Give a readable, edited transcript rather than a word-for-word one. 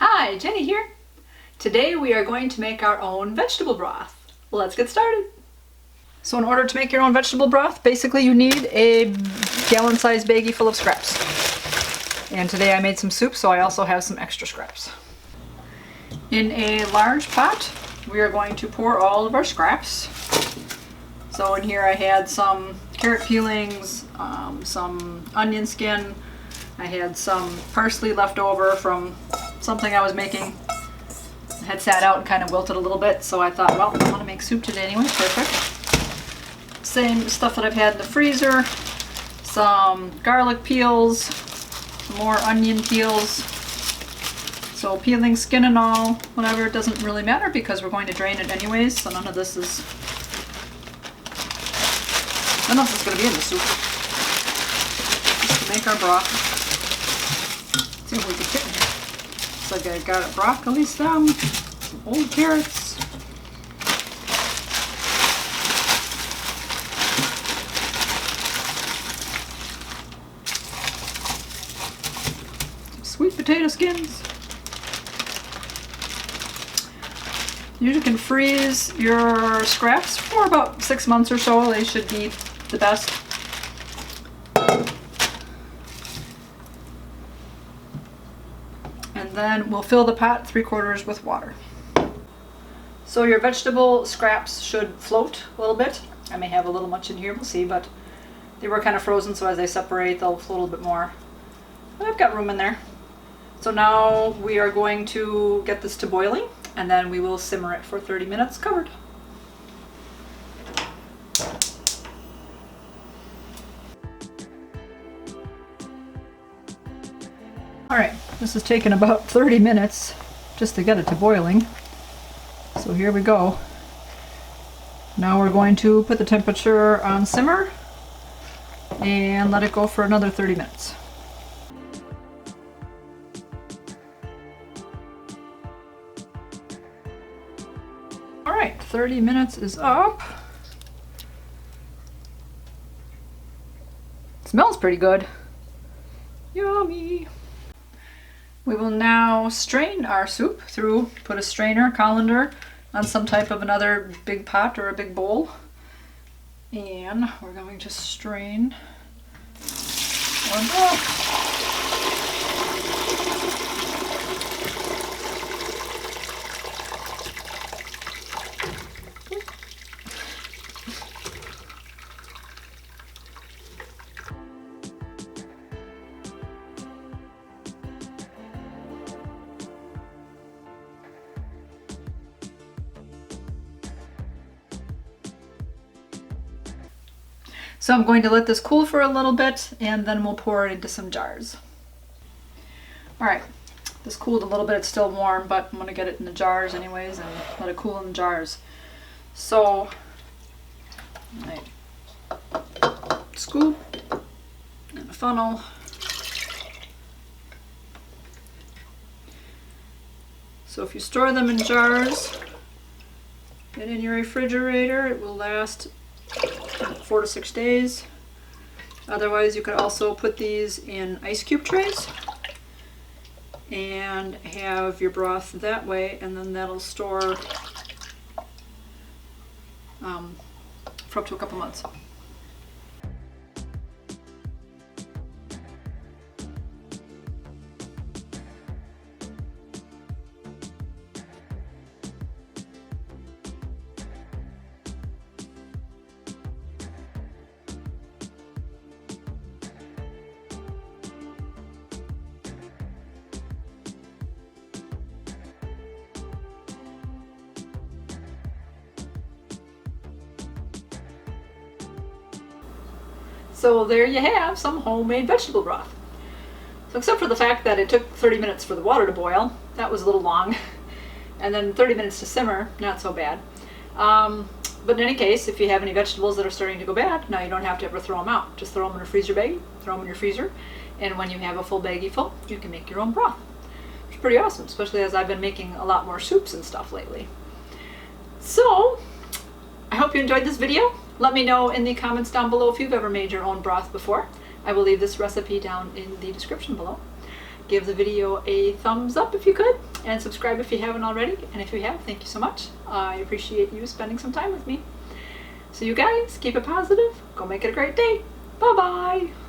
Hi, Jenny here. Today we are going to make our own vegetable broth. Let's get started. So in order to make your own vegetable broth, basically you need a gallon-sized baggie full of scraps. And today I made some soup, so I also have some extra scraps. In a large pot, we are going to pour all of our scraps. So in here I had some carrot peelings, some onion skin, I had some parsley left over from something I was making. It had sat out and kind of wilted a little bit, so I thought, well, I want to make soup today anyway, perfect. Same stuff that I've had in the freezer, some garlic peels, some more onion peels. So peeling, skin and all, whatever, it doesn't really matter because we're going to drain it anyways, so none of this is going to be in the soup. Just to make our broth. See what we can fit in here. So I got a broccoli stem, some old carrots, some sweet potato skins. You can freeze your scraps for about 6 months or so. They should be the best. And then we'll fill the pot 3/4 with water. So your vegetable scraps should float a little bit. I may have a little much in here, we'll see, but they were kind of frozen, so as they separate, they'll float a little bit more. But I've got room in there. So now we are going to get this to boiling, and then we will simmer it for 30 minutes covered. Alright, this has taken about 30 minutes just to get it to boiling. So here we go. Now we're going to put the temperature on simmer and let it go for another 30 minutes. Alright, 30 minutes is up. It smells pretty good. Yummy! We will now strain our soup through, put a strainer, colander, on some type of another big pot or a big bowl. And we're going to strain our broth. So I'm going to let this cool for a little bit and then we'll pour it into some jars. Alright, this cooled a little bit, it's still warm, but I'm going to get it in the jars anyways and let it cool in the jars. So, scoop and a funnel. So if you store them in jars and in your refrigerator, it will last 4 to 6 days. Otherwise, you could also put these in ice cube trays and have your broth that way, and then that'll store for up to a couple months. So there you have some homemade vegetable broth. So except for the fact that it took 30 minutes for the water to boil, that was a little long, and then 30 minutes to simmer, not so bad. But in any case, if you have any vegetables that are starting to go bad, now you don't have to ever throw them out. Just throw them in a freezer bag, throw them in your freezer, and when you have a full baggie full, you can make your own broth. It's pretty awesome, especially as I've been making a lot more soups and stuff lately. So, I hope you enjoyed this video. Let me know in the comments down below if you've ever made your own broth before. I will leave this recipe down in the description below. Give the video a thumbs up if you could, and subscribe if you haven't already. And if you have, thank you so much. I appreciate you spending some time with me. So you guys, keep it positive. Go make it a great day. Bye-bye.